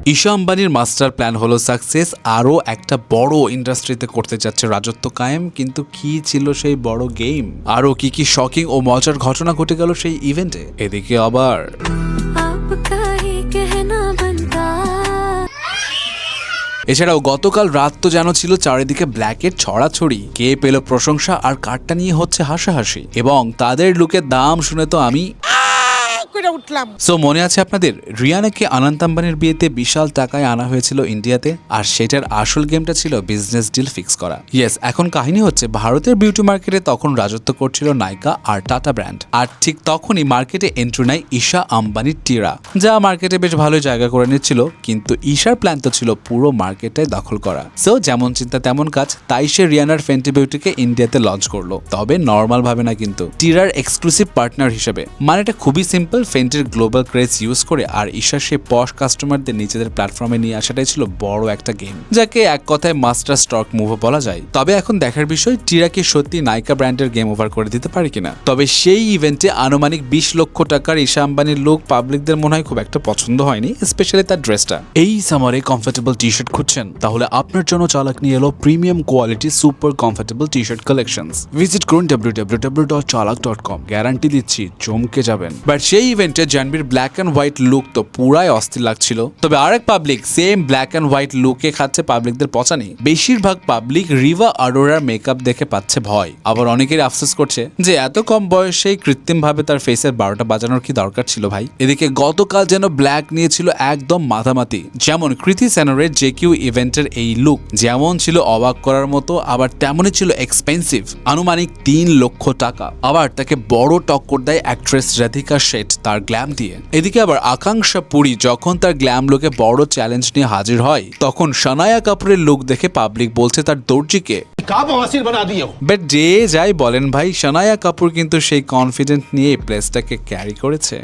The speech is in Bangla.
ঈশা আম্বানির মাস্টার প্ল্যান হলো সাকসেস, আরও একটা বড় ইন্ডাস্ট্রিতে করতে যাচ্ছে রাজত্ব কায়েম। কিন্তু কি ছিল সেই বড় গেম, আরও কি কি শকিং ও মজার ঘটনা ঘটে গেল সেই ইভেন্টে। এদিকে আবার এছাড়াও গতকাল রাত তো যেন ছিল চারিদিকে ব্ল্যাকের ছড়াছড়ি, কে পেল প্রশংসা আর কার্ডটা নিয়ে হচ্ছে হাসাহাসি, এবং তাদের লুকের দাম শুনে তো আমি সো মনে আছে আপনাদের, রিয়ানাকে অনন্ত আম্বানির বিয়েতে বিশাল টাকায় আনা হয়েছিল ইন্ডিয়াতে, আর সেটার আসল গেমটা ছিল বিজনেস ডিল ফিক্স করা। ইয়েস, এখন কাহিনী হচ্ছে ভারতের বিউটি মার্কেটে তখন রাজত্ব করছিল নাইকা আর টাটা ব্র্যান্ড, আর ঠিক তখনই মার্কেটে এন্ট্রি নেয় ঈশা আম্বানির টিরা, যা মার্কেটে বেশ ভালো জায়গা করে নিচ্ছিল। কিন্তু ঈশার প্ল্যান তো ছিল পুরো মার্কেটে দখল করা। সো যেমন চিন্তা তেমন কাজ, তাই সে রিয়ানার ফেন্টি বিউটিকে ইন্ডিয়াতে লঞ্চ করলো, তবে নর্মাল ভাবে না, কিন্তু টিরার এক্সক্লুসিভ পার্টনার হিসেবে। মানে এটা খুবই সিম্পল, ফেন্টির গ্লোবাল ক্রেজ ইউজ করে আর ঈশার সেই পশ কাস্টমারদের নিজেদের প্ল্যাটফর্মে নিয়ে আসাটাই ছিল বড় একটা গেম, যাকে এক কথায় মাস্টার স্টক মুভও বলা যায়। তবে এখন দেখার বিষয়, টিরা কি সত্যি নাইকা ব্র্যান্ডের গেম ওভার করে দিতে পারে কিনা। তবে সেই ইভেন্টে আনুমানিক 20 লক্ষ টাকার ঈশা আম্বানির লুক পাবলিকদের মনে হয় খুব একটা পছন্দ হয়নি, স্পেশালি তার ড্রেসটা। এই সামারে কমফোর্টেবল টি শার্ট খুঁজছেন, তাহলে আপনার জন্য চালাক নিয়ে এলো premium quality super comfortable T shirt collections. Visit করুন www.chalak.com, গ্যারান্টি দিচ্ছি চমকে যাবেন। বাট সেই ইভেন্টে জানবীর ব্ল্যাক অ্যান্ড হোয়াইট লুক তো পুরাই অস্থির লাগছিল। তবে আরেক public same black and white লুকে খাচ্ছে পাবলিকদের পচানি। বেশিরভাগ পাবলিক রিভা আরোরার মেকআপ দেখে পাচ্ছে ভয়, আবার অনেকেই আফসোস করছে যে এত কম বয়সেই কৃত্রিম ভাবে তার ফেসের 12টা বাজানোর কি দরকার ছিল ভাই। এদিকে গতকাল যেন ব্ল্যাক নিয়েছিল একদম মাথামাতি, যেমন কৃতি সেনরের JQ ইভেন্টের এই লুক যেমন ছিল অবাক করার মতো, আবার তেমনই ছিল এক্সপেন্সিভ, আনুমানিক 3 লক্ষ টাকা। আবার তাকে বড় টক্কর দেয় অ্যাক্ট্রেস রাধিকা শেঠ তার গ্ল্যাম দিয়ে। এদিকে আবার আকাঙ্ক্ষা পুরী যখন তার গ্ল্যাম লুকে বড় চ্যালেঞ্জ নিয়ে হাজির হয়, তখন শানায়া কাপুরের লুক দেখে পাবলিক বলছে তার দর্জিকে বাট যে যাই বলেন ভাই, শানায়া কাপুর কিন্তু সেই কনফিডেন্ট নিয়ে প্লেসটাকে ক্যারি করেছে।